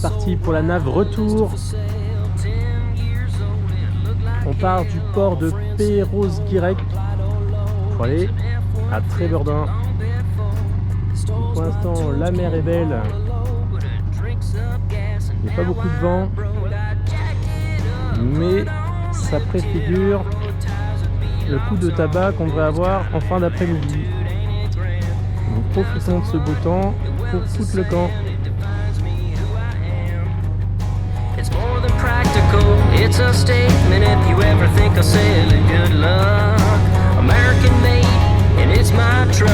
c'est parti pour la nave retour. On part du port de Perros-Guirec pour aller à Trébeurdin. Pour l'instant, la mer est belle. Il n'y a pas beaucoup de vent, mais ça préfigure le coup de tabac qu'on devrait avoir en fin d'après-midi. Donc profitons de ce beau temps pour foutre le camp. It's a statement if you ever think I'll sell it, good luck. American made, and it's my truck.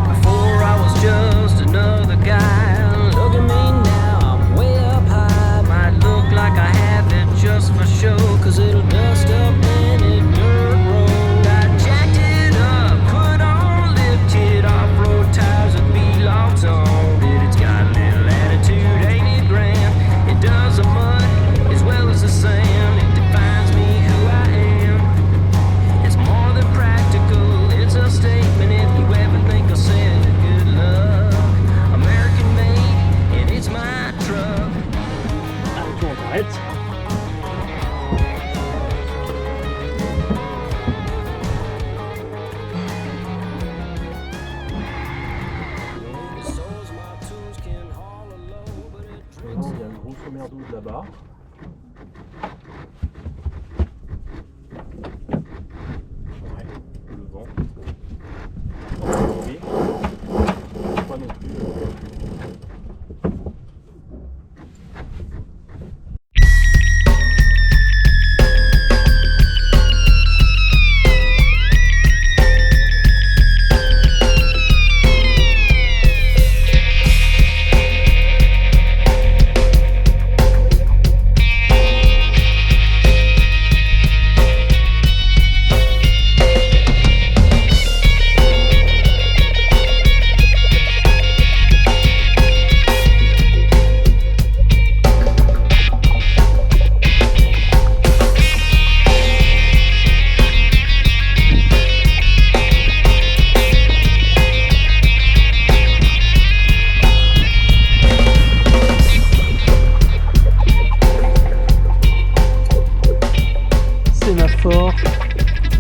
Before I was just another guy. Look at me now, I'm way up high. Might look like I have it just for show, cause it'll dust up any dirt road. I jacked it up, put on lifted off-road tires with B-locks on. Il y a une grosse merdouille là-bas. Ouais, le vent. Oui. Pas non plus.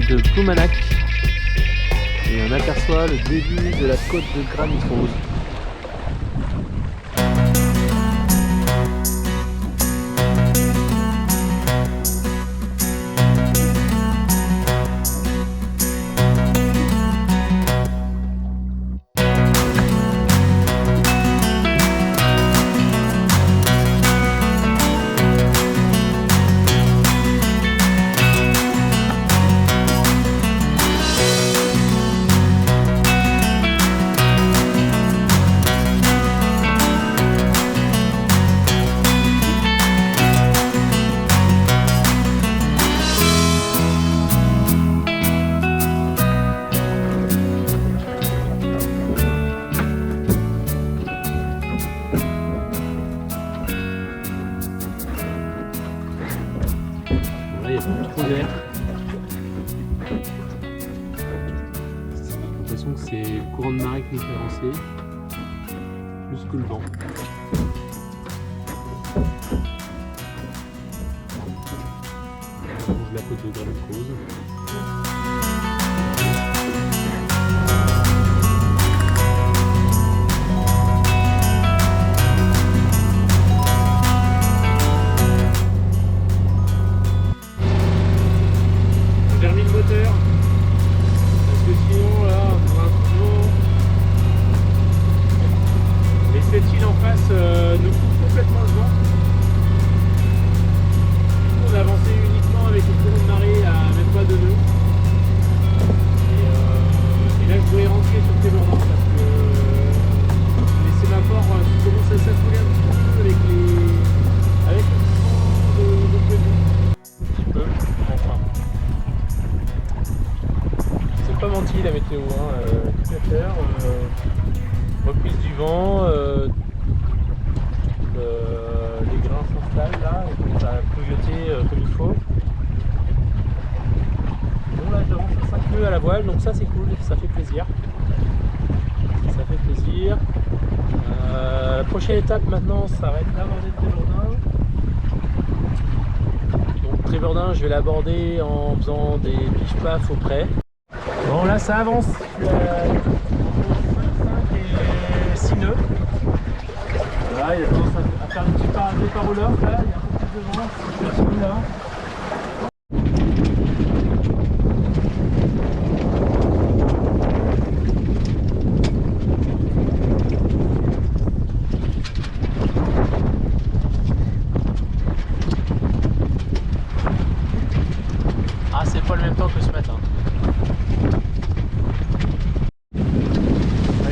De Ploumanac et on aperçoit le début de la côte de Granit Rose. Là, il n'y a plus trop d'air. J'ai l'impression que c'est le courant de marée qui nous fait avancer, plus que le vent. On longe la côte de Granit Rose. Nous coupe complètement le vent. On a avancé uniquement avec le courant de marée à même pas de nœuds. Et là je voudrais rentrer sur Trébeurdin parce que les sémaphores commencent à s'affouler un petit peu avec le vent de prévu. Un petit peu, enfin. C'est pas menti la météo, hein. Tout à faire. Reprise du vent. Les grains s'installent là, et ça a cloyoté comme il faut. Bon là j'avance à 5 nœuds à la voile, donc ça c'est cool, ça fait plaisir. fait plaisir. Prochaine étape maintenant, ça va être d'aborder le Tréverdun. Donc Tréverdun, je vais l'aborder en faisant des pif-paf au près. Bon là ça avance, je suis à 5 et 6 nœuds. Voilà, il a tendance à faire des départ au loft là, il y a un peu plus de vent, je suis à celui là. Ah, c'est pas le même temps que ce matin.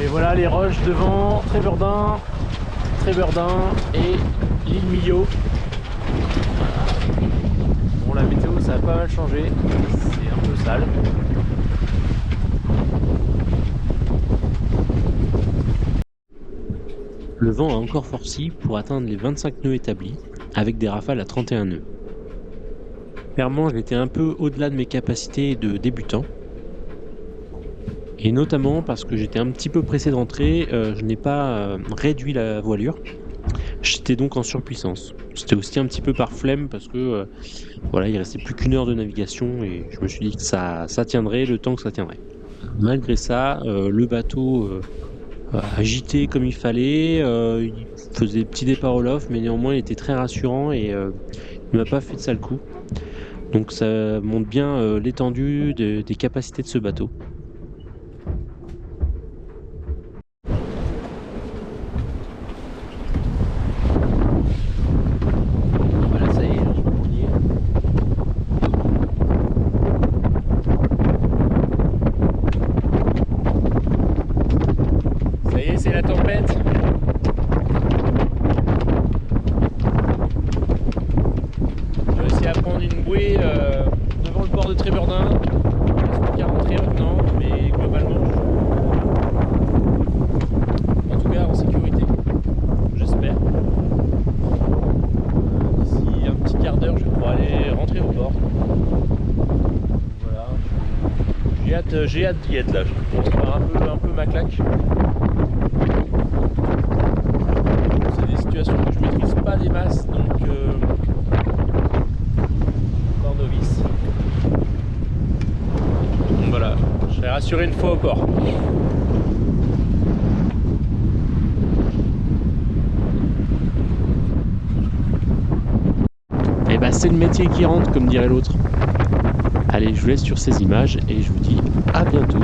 Et voilà les roches devant Tréverdun et l'île Millau. Bon, la météo ça a pas mal changé, c'est un peu sale. Le vent a encore forci pour atteindre les 25 nœuds établis, avec des rafales à 31 nœuds. Clairement, j'étais un peu au-delà de mes capacités de débutant. Et notamment parce que j'étais un petit peu pressé de rentrer, je n'ai pas réduit la voilure. J'étais donc en surpuissance. C'était aussi un petit peu par flemme parce que voilà, il restait plus qu'une heure de navigation et je me suis dit que ça tiendrait le temps que ça tiendrait. Malgré ça, le bateau agité comme il fallait, il faisait des petits départs au loft, mais néanmoins il était très rassurant et il m'a pas fait de sale coup. Donc ça montre bien l'étendue des capacités de ce bateau. Voilà, ça y est, je crois qu'on y est. Ça y est, c'est la tempête. J'ai réussi à prendre une bouée devant le port de Tréverdun. Il reste plus qu'à rentrer maintenant, mais globalement, en tout cas en sécurité, j'espère. D'ici un petit quart d'heure, je vais pouvoir aller rentrer au port. Voilà. J'ai hâte d'y être là. Je commence par un peu ma claque. C'est des situations que je maîtrise pas des masses, donc encore novice. Donc voilà, je serai rassuré une fois au port. Et bah c'est le métier qui rentre, comme dirait l'autre. Allez, je vous laisse sur ces images et je vous dis à bientôt.